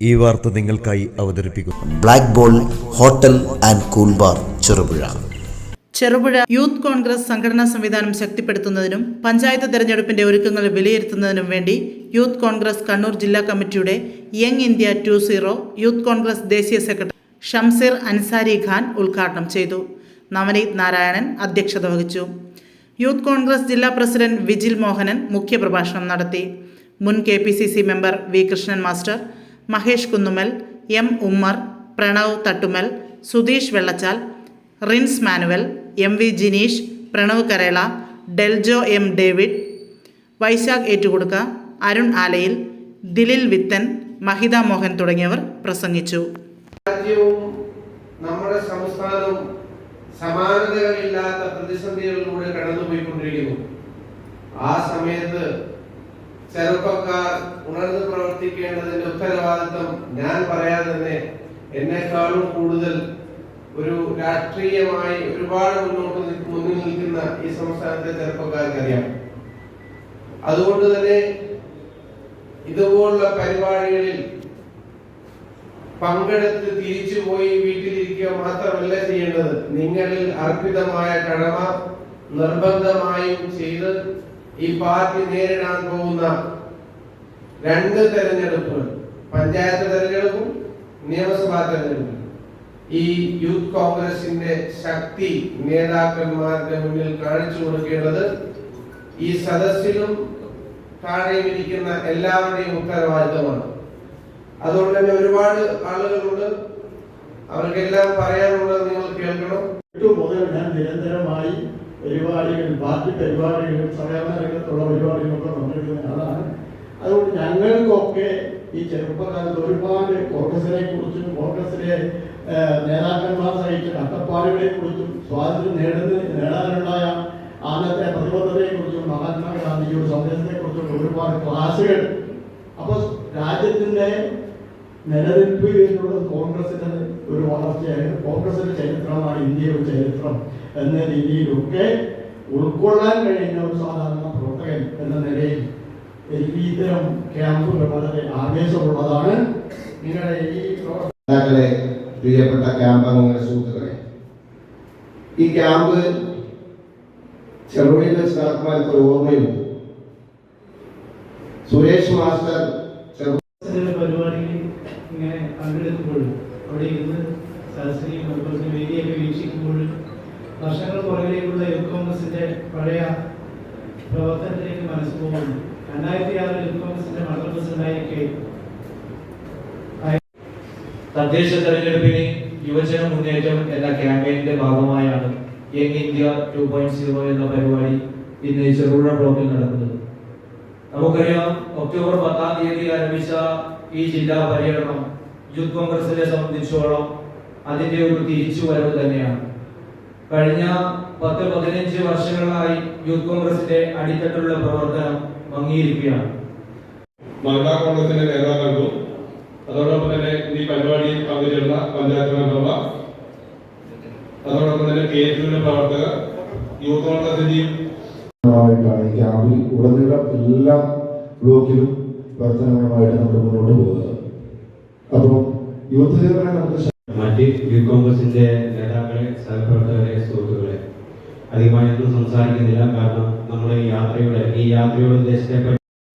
ഈ വാർത്ത നിങ്ങൾക്കായി അവതരിപ്പിക്കുന്നു black ball hotel and cool bar Cherupuzha. Cherupuzha youth Congress സംഘടനാ സംവിധാനം ശക്തിപ്പെടുത്തുന്നതിനും പഞ്ചായത്ത് തെരഞ്ഞെടുപ്പിന്റെ ഒരുക്കങ്ങൾ വിലയിരുത്തുന്നതിനും വേണ്ടി യൂത്ത് കോൺഗ്രസ് കണ്ണൂർ ജില്ലാ കമ്മിറ്റിയുടെ യങ് ഇന്ത്യ 2.0 യൂത്ത് കോൺഗ്രസ് ദേശീയ സെക്രട്ടറി ഷംസീർ അൻസാരി ഖാൻ ഉദ്ഘാടനം ചെയ്തു. നവനീത് നാരായണൻ അധ്യക്ഷത വഹിച്ചു. യൂത്ത് കോൺഗ്രസ് ജില്ലാ പ്രസിഡന്റ് വിജിൽ മോഹനൻ മുഖ്യപ്രഭാഷണം നടത്തി. മുൻ KPCC member V Krishnan master, Mahesh Kunnumal, M Ummer, Pranav Thattumal, Sudheesh Vellachal, Rins Manuel, MV Jineesh, Pranav Karela, Deljo M David, Vaishakh Ettukodukka, Arun Alayil, Dilil Vithan, Mahitha Mohan തുടങ്ങിയവർ പ്രസംഗിച്ചു. രാജ്യവും നമ്മുടെ സംസ്ഥാനവും സമാനതകളില്ലാത്ത പ്രതിസന്ധികളിലൂടെ കടന്നുപോയിക്കൊണ്ടിരിക്കുന്നു. ആ സമയത്ത് ചെറുപ്പക്കാർ ഉണർന്ന് പ്രവർത്തിക്കേണ്ടതിന്റെ ഉത്തരവാദിത്വം ഞാൻ പറയാതെ തന്നെ എന്നെക്കാളും കൂടുതൽ ഒരു രാഷ്ട്രീയമായി ഒരുപാട് മുന്നിൽ നിൽക്കുന്ന ഈ സംസ്ഥാനത്തെ ചെറുപ്പക്കാർക്ക് അറിയാം. അതുകൊണ്ട് തന്നെ ഇതുപോലുള്ള പരിപാടികളിൽ പങ്കെടുത്ത് തിരിച്ചുപോയി വീട്ടിലിരിക്കുക മാത്രമല്ല ചെയ്യേണ്ടത്. നിങ്ങളിൽ അർപ്പിതമായ കടമ നിർബന്ധമായും ചെയ്ത് ഈ പാർട്ടി നേരിടാൻ പോകുന്ന 2 തെരഞ്ഞെടുപ്പുകൾ, പഞ്ചായത്ത് തെരഞ്ഞെടുപ്പും നിയമസഭാ തെരഞ്ഞെടുപ്പും, ഈ യൂത്ത് കോൺഗ്രസിന്റെ ശക്തി നേതാക്കന്മാരുടെ മുന്നിൽ കാണിച്ചു കൊടുക്കേണ്ടത് ഈ സദസ്സിലും താഴെയും ഇരിക്കുന്ന എല്ലാവരുടെയും ഉത്തരവാദിത്തമാണ്. അതുകൊണ്ട് തന്നെ ഒരുപാട് ആളുകളുണ്ട്, അവർക്കെല്ലാം പറയാനുള്ളത് നിങ്ങൾ കേൾക്കണം. മുതൽ ഞാൻ നിരന്തരമായി പരിപാടികൾ, പാർട്ടി പരിപാടികളും സഹകരണ രംഗത്തുള്ള പരിപാടികളൊക്കെ പങ്കെടുക്കുന്ന ആളാണ്. അതുകൊണ്ട് ഞങ്ങൾക്കൊക്കെ ഈ ചെറുപ്പകാലത്ത് ഒരുപാട് കോൺഗ്രസിനെ കുറിച്ചും കോൺഗ്രസിലെ നേതാക്കന്മാർ സഹിച്ച കഷ്ടപ്പാടുകളെ കുറിച്ചും സ്വാതന്ത്ര്യം നേടാനുണ്ടായ അന്നത്തെ പ്രതിബദ്ധതയെ കുറിച്ചും മഹാത്മാഗാന്ധിയുടെ സന്ദേശത്തെ കുറിച്ചും ഒരുപാട് ക്ലാസുകൾ. അപ്പോൾ രാജ്യത്തിന്റെ നിലനിൽപ്പ് എന്നുള്ളത് കോൺഗ്രസിന്റെ ഒരു വളർച്ചയായിരുന്നു. കോൺഗ്രസിന്റെ ചരിത്രമാണ് ഇന്ത്യയുടെ ചരിത്രം എന്ന രീതിയിലൊക്കെ ഉൾക്കൊള്ളാൻ കഴിയുന്ന ഒരു സാധാരണ പ്രവർത്തകൻ എന്ന നിലയിൽ എനിക്ക് ഇത്തരം ക്യാമ്പുകൾ വളരെ ആവേശമുള്ളതാണ്. നിങ്ങളുടെ ഈ നേതാക്കളെ, പ്രിയപ്പെട്ട ക്യാമ്പ് അംഗങ്ങളെ, സുഹൃത്തുക്കളെ, ഈ ക്യാമ്പ് ചെറുപുഴയിൽ വെച്ച് നടക്കുമ്പോൾ എനിക്ക് ഒരു ഓർമ്മയുണ്ട്. സുരേഷ് മാസ്റ്റർ പരിപാടിയിൽ ഇങ്ങനെ പങ്കെടുക്കുമ്പോഴും അവിടെ ഇരുന്ന് സദസ്സിനെയും അതുപോലെ വേദിയൊക്കെ വീക്ഷിക്കുമ്പോഴും വർഷങ്ങൾ പുറകിലേക്കുള്ള യൂത്ത് കോൺഗ്രസിന്റെ പഴയ പ്രവർത്തനത്തിലേക്ക് മനസ്സ് പോകുന്നു. 2006 യൂത്ത് കോൺഗ്രസിന്റെ മണ്ഡലം പ്രസിഡന്റായി തദ്ദേശ തെരഞ്ഞെടുപ്പിന് യുവജന മുന്നേറ്റം എന്ന ക്യാമ്പയിന്റെ ഭാഗമായാണ് യങ് ഇന്ത്യ 2.0 എന്ന പരിപാടി ഇന്ന് ചെറുപുഴ ബ്ലോക്കിൽ നടക്കുന്നത്. നമുക്കറിയാം, ഒക്ടോബർ 10-ാം തീയതി ആരംഭിച്ച ഈ ജില്ലാ പര്യടനം യൂത്ത് കോൺഗ്രസിനെ സംബന്ധിച്ചോളം അതിന്റെ ഒരു തിരിച്ചുവരവ് തന്നെയാണ്. കഴിഞ്ഞ 10-15 വർഷങ്ങളായി യൂത്ത് കോൺഗ്രസിന്റെ അടിത്തട്ടിലുള്ള പ്രവർത്തനം മങ്ങിയിരിക്കുകയാണ്. മഹിളാ കോൺഗ്രസിന്റെ നേതാക്കൾക്കും അതോടൊപ്പം തന്നെ ഈ പരിപാടിയിൽ പങ്കുചേർന്ന പഞ്ചായത്ത് മെമ്പർമാർ, അതോടൊപ്പം തന്നെ KSUവിന്റെ പ്രവർത്തകർ, യൂത്ത് കോൺഗ്രസിന്റെയും ക്യാമ്പിൽ ഉടനീളം എല്ലാ ബ്ലോക്കിലും പ്രവർത്തനങ്ങളുമായിട്ട് നമ്മൾ മുന്നോട്ട് പോകുന്നത്. അപ്പം യൂത്ത് മറ്റ് യൂത്ത് കോൺഗ്രസിന്റെ നേതാക്കളെ, സഹപ്രവർത്തകരെ, സുഹൃത്തുക്കളെ, അധികമായി ഒന്നും സംസാരിക്കുന്നില്ല. കാരണം നമ്മൾ ഈ യാത്രയുടെ ഉദ്ദേശത്തെ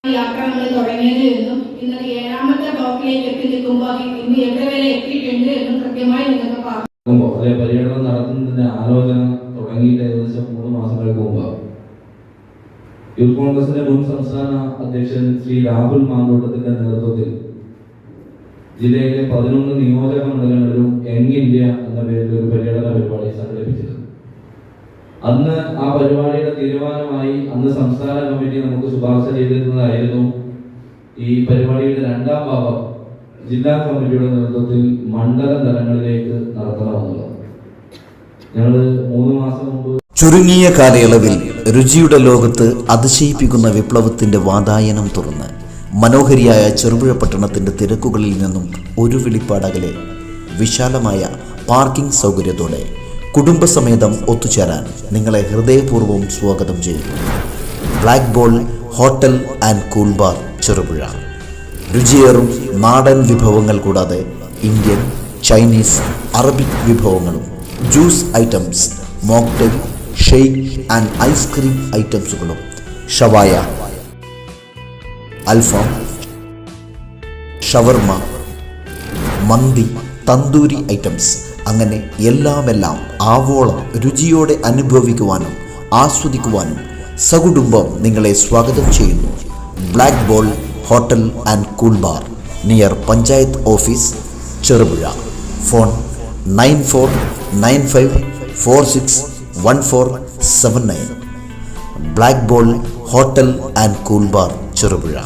യാത്ര നമ്മൾ തുടങ്ങിയതിൽ നിന്നും ഇന്നത് 7ാമത്തെ ബ്ലോക്കിലേക്ക് എത്തി നിൽക്കുമ്പോൾ ഇന്ന് എവിടെ വരെ എത്തിയിട്ടുണ്ട് എന്നും കൃത്യമായി നിങ്ങൾക്ക് പറഞ്ഞു. അതേ പര്യടനം നടത്തുന്നതിന്റെ ആലോചന തുടങ്ങിയിട്ട് ഏകദേശം 3 മാസങ്ങൾക്ക് മുമ്പ് യൂത്ത് കോൺഗ്രസിന്റെ മുൻ സംസ്ഥാന അധ്യക്ഷൻ ശ്രീ രാഹുൽ മാന്തോട്ടത്തിന്റെ നേതൃത്വത്തിൽ ജില്ലയിലെ 11 നിയോജക മണ്ഡലങ്ങളിലും യങ് ഇന്ത്യ എന്ന പേരിൽ ഒരു പര്യടന പരിപാടി സംഘടിപ്പിച്ചിരുന്നു. അന്ന് ആ പരിപാടിയുടെ തീരുമാനമായി അന്ന് സംസ്ഥാന കമ്മിറ്റി നമുക്ക് ശുപാർശ ചെയ്തിരുന്നതായിരുന്നു ഈ പരിപാടിയുടെ 2ാം ഭാഗം ജില്ലാ കമ്മിറ്റിയുടെ നേതൃത്വത്തിൽ മണ്ഡല തലങ്ങളിലേക്ക് നടത്തണമെന്നുള്ളത്. ഞങ്ങൾ 3 മാസം മുമ്പ് ചുരുങ്ങിയ കാലയളവിൽ രുചിയുടെ ലോകത്ത് അതിശയിപ്പിക്കുന്ന വിപ്ലവത്തിന്റെ വാതായനം തുറന്ന് മനോഹരിയായ ചെറുപുഴ പട്ടണത്തിന്റെ തിരക്കുകളിൽ നിന്നും ഒരു വിളിപ്പാടകലെ വിശാലമായ പാർക്കിംഗ് സൗകര്യത്തോടെ കുടുംബസമേതം ഒത്തുചേരാൻ നിങ്ങളെ ഹൃദയപൂർവ്വം സ്വാഗതം ചെയ്യുന്നു. Black ball hotel and cool bar Cherupuzha. രുചിയേറും നാടൻ വിഭവങ്ങൾ കൂടാതെ ഇന്ത്യൻ, ചൈനീസ്, അറബിക് വിഭവങ്ങളും, juice items, mocktail, shake and ice cream ഐറ്റംസുകളും, ഷവായ, അൽഫാം, ഷവർമ, മന്തി, തന്തൂരി ഐറ്റംസ്, അങ്ങനെ എല്ലാം ആവോളം രുചിയോടെ അനുഭവിക്കുവാനും ആസ്വദിക്കുവാനും സകുടുംബം നിങ്ങളെ സ്വാഗതം ചെയ്യുന്നു. Black ball hotel and cool bar, near panchayat office, Cherupuzha. Phone 9495461479. Black ball hotel and cool bar, Cherupuzha.